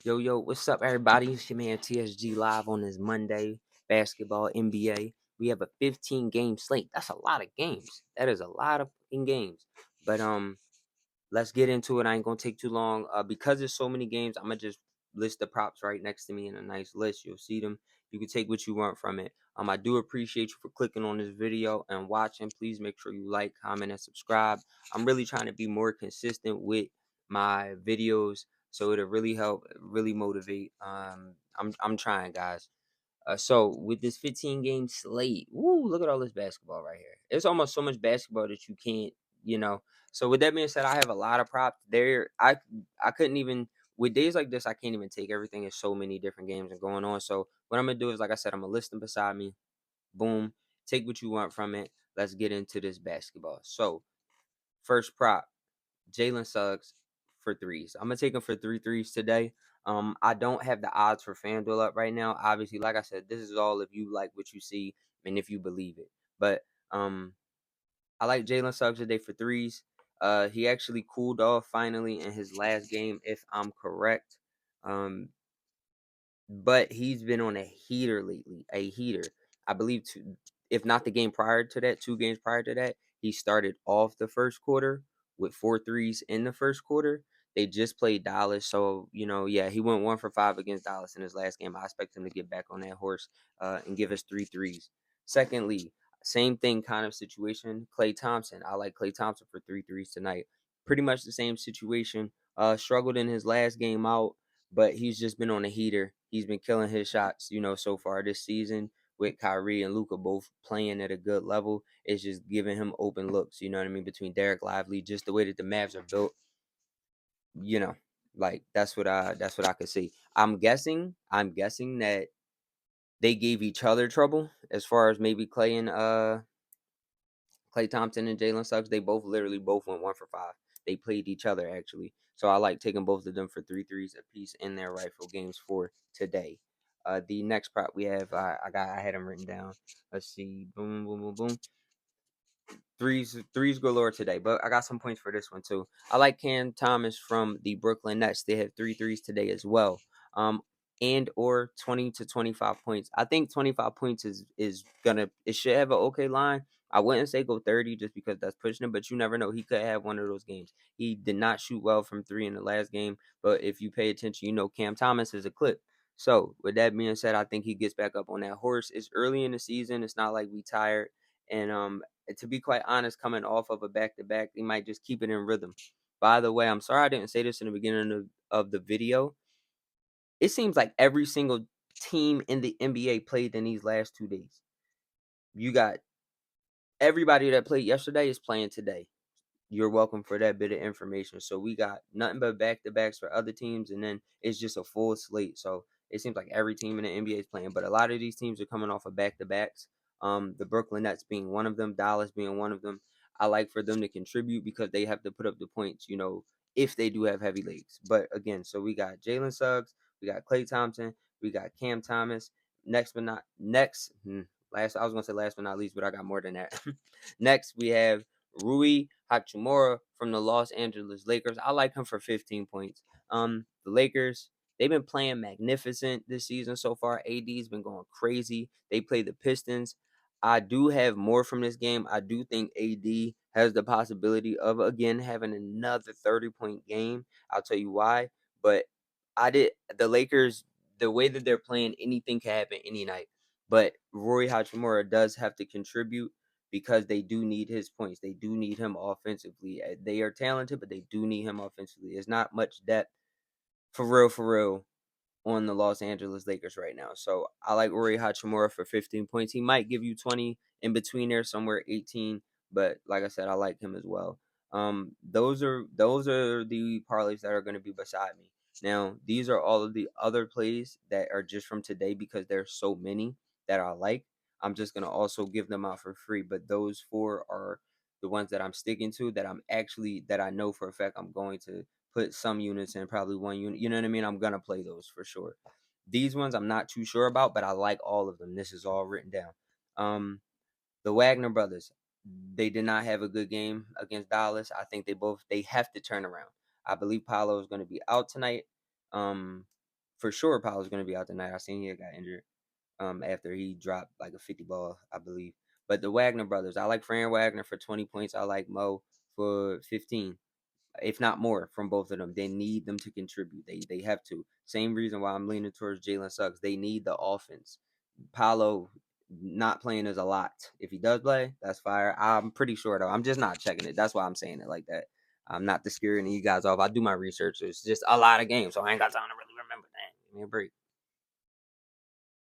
Yo, what's up, everybody? It's your man TSG Live on this Monday. Basketball, NBA. We have a 15 game slate. That's a lot of games. That is a lot of fucking games. But let's get into it. I ain't gonna take too long. Because there's so many games, I'm gonna just list the props right next to me in a nice list. You'll see them. You can take what you want from it. I do appreciate you for clicking on this video and watching. Please make sure you like, comment, and subscribe. I'm really trying to be more consistent with my videos, so it'll really help, really motivate. I'm trying, guys. So with this 15 game slate, woo, look at all this basketball right here. It's almost so much basketball that you can't, you know. So with that being said, I have a lot of props there. I couldn't even with days like this, I can't even take everything. There's so many different games and going on. So what I'm gonna do is, like I said, I'm gonna list them beside me. Boom, take what you want from it. Let's get into this basketball. So first prop. Jalen Suggs for threes. I'm gonna take him for three threes today. I don't have the odds for FanDuel up right now. Obviously, like I said, this is all if you like what you see and if you believe it. But I like Jalen Suggs today for threes. He actually cooled off finally in his last game, if I'm correct. Um, but he's been on a heater lately. A heater. I believe if not the game prior to that, 2 games prior to that, he started off the first quarter with 4 threes in the first quarter. They just played Dallas, so yeah, he went 1 for 5 against Dallas in his last game. I expect him to get back on that horse and give us 3 threes. Secondly, same thing kind of situation. Klay Thompson. I like Klay Thompson for 3 threes tonight. Pretty much the same situation. Struggled in his last game out, but he's just been on a heater. He's been killing his shots, so far this season with Kyrie and Luka both playing at a good level. It's just giving him open looks, you know what I mean, between Derek Lively, just the way that the Mavs are built, you know, like that's what I could see. I'm guessing that they gave each other trouble as far as maybe Klay Thompson and Jalen Suggs. They both went 1 for 5. They played each other actually. So I like taking both of them for 3 threes apiece in their rightful games for today. The next prop we have, I had them written down. Let's see, boom, boom, boom, boom. Threes galore today, but I got some points for this one too. I like Cam Thomas from the Brooklyn Nets. They have 3 threes today as well. And or 20 to 25 points. I think 25 points is gonna it should have an okay line. I wouldn't say go 30 just because that's pushing him, but you never know. He could have one of those games. He did not shoot well from 3 in the last game, but if you pay attention, Cam Thomas is a clip. So with that being said, I think he gets back up on that horse. It's early in the season. It's not like we tired. And to be quite honest, coming off of a back-to-back, they might just keep it in rhythm. By the way, I'm sorry I didn't say this in the beginning of the video. It seems like every single team in the NBA played in these last 2 days. You got everybody that played yesterday is playing today. You're welcome for that bit of information. So we got nothing but back-to-backs for other teams, and then it's just a full slate. So it seems like every team in the NBA is playing, but a lot of these teams are coming off of back-to-backs. The Brooklyn Nets being one of them, Dallas being one of them. I like for them to contribute because they have to put up the points, if they do have heavy legs. But again, so we got Jalen Suggs, we got Klay Thompson, we got Cam Thomas. Last I was gonna say last but not least, but I got more than that. Next we have Rui Hachimura from the Los Angeles Lakers. I like him for 15 points. The Lakers, they've been playing magnificent this season so far. AD's been going crazy. They play the Pistons. I do have more from this game. I do think AD has the possibility of again having another 30-point game. I'll tell you why. But the Lakers, the way that they're playing, anything can happen any night. But Roy Hachimura does have to contribute because they do need his points. They do need him offensively. They are talented, but they do need him offensively. There's not much depth for real on the Los Angeles Lakers right now. So I like Rory Hachimura for 15 points. He might give you 20 in between there, somewhere 18. But like I said, I like him as well. Those are the parlays that are going to be beside me. Now, these are all of the other plays that are just from today because there's so many that I like. I'm just going to also give them out for free. But those 4 are the ones that I'm sticking to that I know for a fact I'm going to put some units in, probably 1 unit. You know what I mean? I'm going to play those for sure. These ones I'm not too sure about, but I like all of them. This is all written down. The Wagner brothers, they did not have a good game against Dallas. I think they have to turn around. I believe Paolo is going to be out tonight. for sure Paolo's going to be out tonight. I seen he got injured after he dropped like a 50 ball, I believe. But the Wagner brothers, I like Fran Wagner for 20 points. I like Mo for 15, if not more, from both of them. They need them to contribute. They have to. Same reason why I'm leaning towards Jalen Suggs. They need the offense. Paolo not playing is a lot. If he does play, that's fire. I'm pretty sure though. I'm just not checking it. That's why I'm saying it like that. I'm not to scare any of you guys off. I do my research. It's just a lot of games, so I ain't got time to really remember that. Give me a break.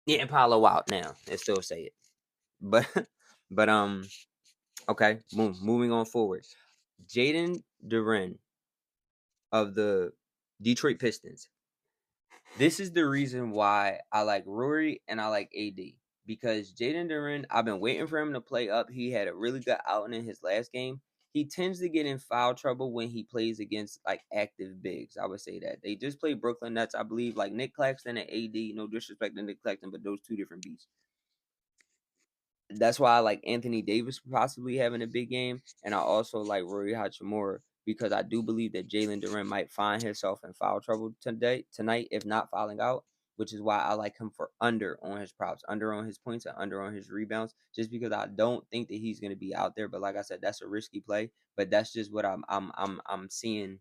Yeah, and Paolo out now. And still say it. But but okay, moving on forward. Jaden Duren of the Detroit Pistons. This is the reason why I like Rory and I like AD. Because Jaden Duren, I've been waiting for him to play up. He had a really good outing in his last game. He tends to get in foul trouble when he plays against like active bigs. I would say that. They just played Brooklyn Nets, I believe, like Nick Claxton and AD. No disrespect to Nick Claxton, but those two different beasts. That's why I like Anthony Davis possibly having a big game, and I also like Rory Hachimura because I do believe that Jalen Duren might find himself in foul trouble tonight, if not fouling out, which is why I like him for under on his props, under on his points, and under on his rebounds, just because I don't think that he's going to be out there. But like I said, that's a risky play, but that's just what I'm seeing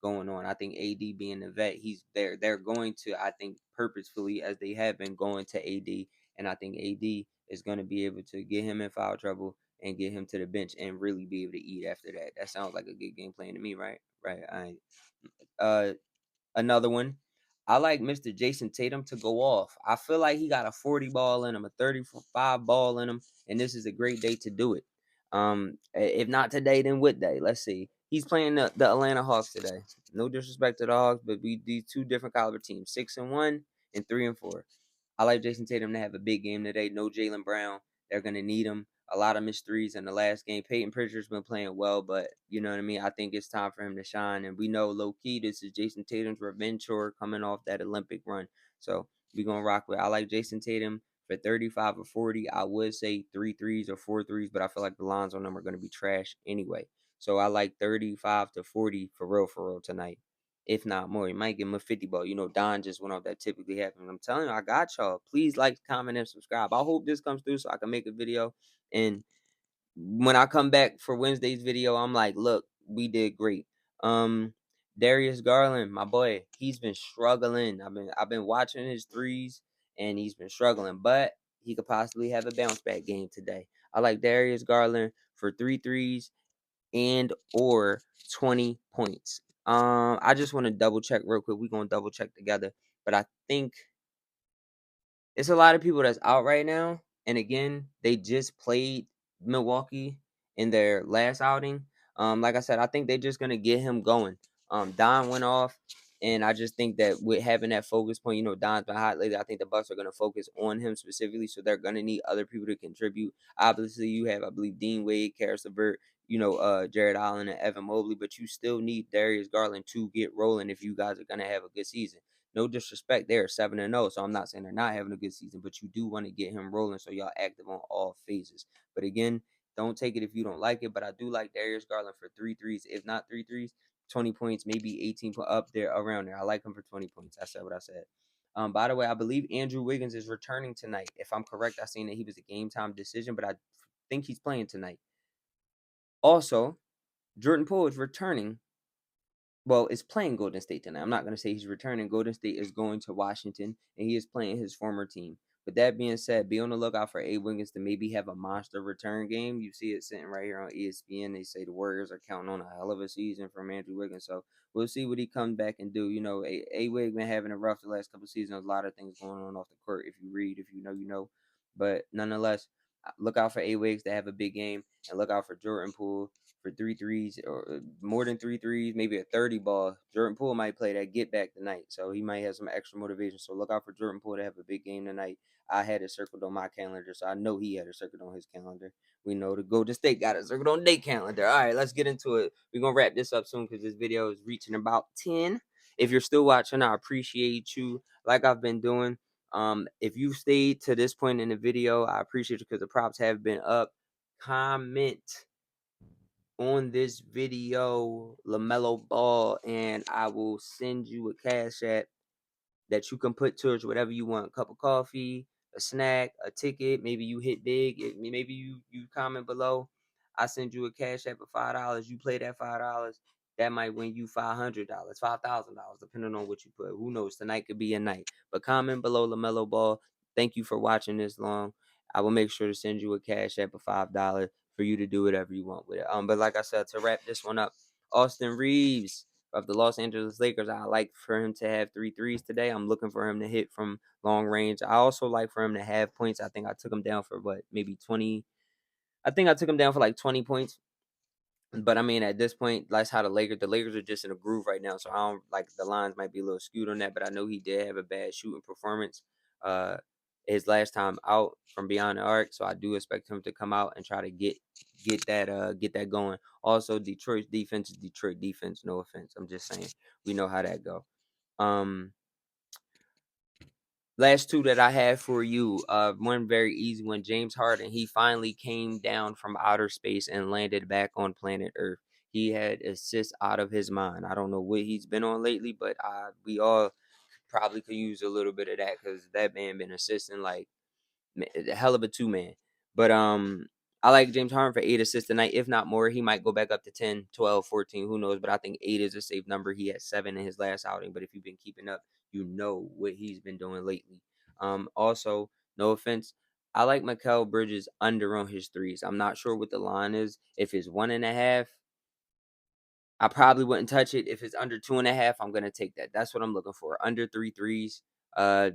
going on. I think AD being the vet, he's there. They're going to, I think, purposefully as they have been going to AD, and I think AD is going to be able to get him in foul trouble and get him to the bench and really be able to eat after that. That sounds like a good game plan to me, right? Right. Another one. I like Mr. Jason Tatum to go off. I feel like he got a 40 ball in him, a 35 ball in him, and this is a great day to do it. If not today, then what day? Let's see. He's playing the Atlanta Hawks today. No disrespect to the Hawks, but these two different caliber teams, 6-1 and 3-4. I like Jason Tatum to have a big game today. No Jaylen Brown. They're gonna need him. A lot of missed threes in the last game. Peyton Pritchard's been playing well, but you know what I mean. I think it's time for him to shine. And we know low key this is Jason Tatum's revenge tour coming off that Olympic run. So we gonna rock with. I like Jason Tatum for 35 or 40. I would say 3 threes or 4 threes, but I feel like the lines on them are gonna be trash anyway. So I like 35 to 40 for real tonight. If not more, you might give him a 50 ball. You know, Don just went off. That typically happens. I'm telling you, I got y'all. Please like, comment, and subscribe. I hope this comes through so I can make a video. And when I come back for Wednesday's video, I'm like, look, we did great. Darius Garland, my boy, he's been struggling. I've been watching his threes and he's been struggling, but he could possibly have a bounce back game today. I like Darius Garland for 3 threes and or 20 points. I just want to double check real quick. We're gonna double check together. But I think it's a lot of people that's out right now. And again, they just played Milwaukee in their last outing. Like I said, I think they're just gonna get him going. Don went off, and I just think that with having that focus point, you know, Don's been hot lately. I think the Bucks are gonna focus on him specifically, so they're gonna need other people to contribute. Obviously, you have, I believe, Dean Wade, Karis LeVert, you know, Jared Allen and Evan Mobley, but you still need Darius Garland to get rolling if you guys are gonna have a good season. No disrespect, they're 7-0, so I'm not saying they're not having a good season, but you do want to get him rolling so y'all active on all phases. But again, don't take it if you don't like it. But I do like Darius Garland for 3 threes, if not 3 threes, 20 points, maybe 18 up there around there. I like him for 20 points. I said what I said. By the way, I believe Andrew Wiggins is returning tonight. If I'm correct, I seen that he was a game time decision, but I think he's playing tonight. Also, Jordan Poole is returning, well, is playing Golden State tonight. I'm not going to say he's returning. Golden State is going to Washington, and he is playing his former team. With that being said, be on the lookout for A. Wiggins to maybe have a monster return game. You see it sitting right here on ESPN. They say the Warriors are counting on a hell of a season from Andrew Wiggins. So we'll see what he comes back and do. You know, A. Wiggins been having a rough the last couple of seasons. A lot of things going on off the court. If you read, if you know, you know. But nonetheless, look out for A. Wiggins to have a big game, and look out for Jordan Poole for 3 threes or more than 3 threes, maybe a 30 ball. Jordan Poole might play that get back tonight, so he might have some extra motivation. So look out for Jordan Poole to have a big game tonight. I had it circled on my calendar, so I know he had it circled on his calendar. We know the Golden State got it circled on their calendar. All right, let's get into it. We're going to wrap this up soon because this video is reaching about 10. If you're still watching, I appreciate you like I've been doing. If you stayed to this point in the video, I appreciate you because the props have been up. Comment on this video LaMelo Ball, and I will send you a cash app that you can put towards whatever you want. A cup of coffee, a snack, a ticket. Maybe you hit big. Maybe you comment below. I send you a cash app of $5. You play that $5. That might win you $500, $5,000, depending on what you put. Who knows? Tonight could be a night. But comment below LaMelo Ball. Thank you for watching this long. I will make sure to send you a cash app of $5 for you to do whatever you want with it. But like I said, to wrap this one up, Austin Reeves of the Los Angeles Lakers, I like for him to have 3 threes today. I'm looking for him to hit from long range. I also like for him to have points. I think I took him down for maybe 20. I think I took him down for like 20 points. But I mean, at this point, that's how the Lakers are just in a groove right now. So I don't like the lines might be a little skewed on that, but I know he did have a bad shooting performance uh his last time out from beyond the arc. So I do expect him to come out and try to get that going. Also, Detroit's defense is Detroit defense, no offense. I'm just saying. We know how that go. Um Last two that I have for you. One very easy one. James Harden. He finally came down from outer space and landed back on planet Earth. He had assists out of his mind. I don't know what he's been on lately, but we all probably could use a little bit of that because that man been assisting like a hell of a two man. But I like James Harden for 8 assists tonight. If not more, he might go back up to 10, 12, 14. Who knows? But I think 8 is a safe number. He had 7 in his last outing. But if you've been keeping up, you know what he's been doing lately. Also, no offense, I like Mikal Bridges under on his threes. I'm not sure what the line is. If it's 1.5, I probably wouldn't touch it. If it's under 2.5, I'm gonna take that. That's what I'm looking for. Under 3 threes.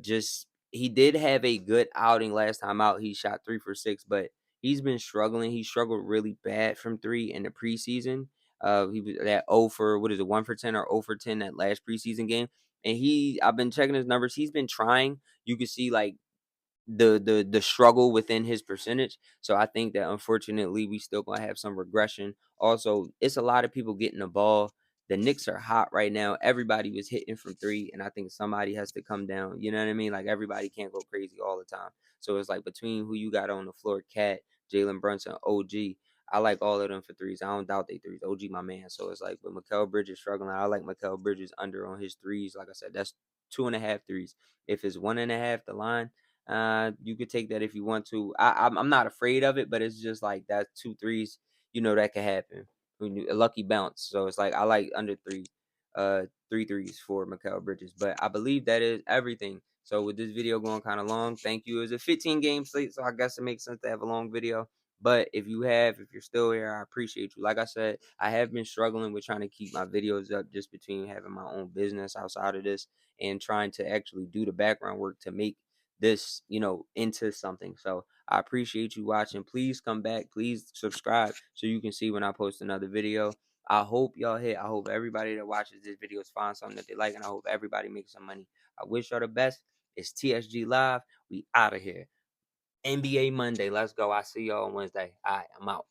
Just he did have a good outing last time out. He shot 3 for 6, but he's been struggling. He struggled really bad from three in the preseason. He was at 0 for what is it, 1 for 10 or 0 for 10 that last preseason game. And I've been checking his numbers. He's been trying. You can see like the struggle within his percentage. So I think that unfortunately we still gonna have some regression. Also, it's a lot of people getting the ball. The Knicks are hot right now. Everybody was hitting from three, and I think somebody has to come down. You know what I mean? Like everybody can't go crazy all the time. So it's like between who you got on the floor, Cat, Jalen Brunson, OG. I like all of them for threes. I don't doubt they threes. OG my man. So it's like with Mikal Bridges struggling, I like Mikal Bridges under on his threes. Like I said, that's 2.5 threes. If it's 1.5, the line, you could take that if you want to. I'm not afraid of it, but it's just like that 2 threes. You know that could happen. A lucky bounce. So it's like I like under 3 threes for Mikal Bridges. But I believe that is everything. So with this video going kind of long, thank you. It's a 15 game slate, so I guess it makes sense to have a long video. But if you're still here, I appreciate you. Like I said, I have been struggling with trying to keep my videos up just between having my own business outside of this and trying to actually do the background work to make this into something. So I appreciate you watching. Please come back, please subscribe so you can see when I post another video. I hope everybody that watches this video finds something that they like, and I hope everybody makes some money. I wish y'all the best. It's TSG Live. We out of here. NBA Monday, let's go. I see y'all on Wednesday. All right, I'm out.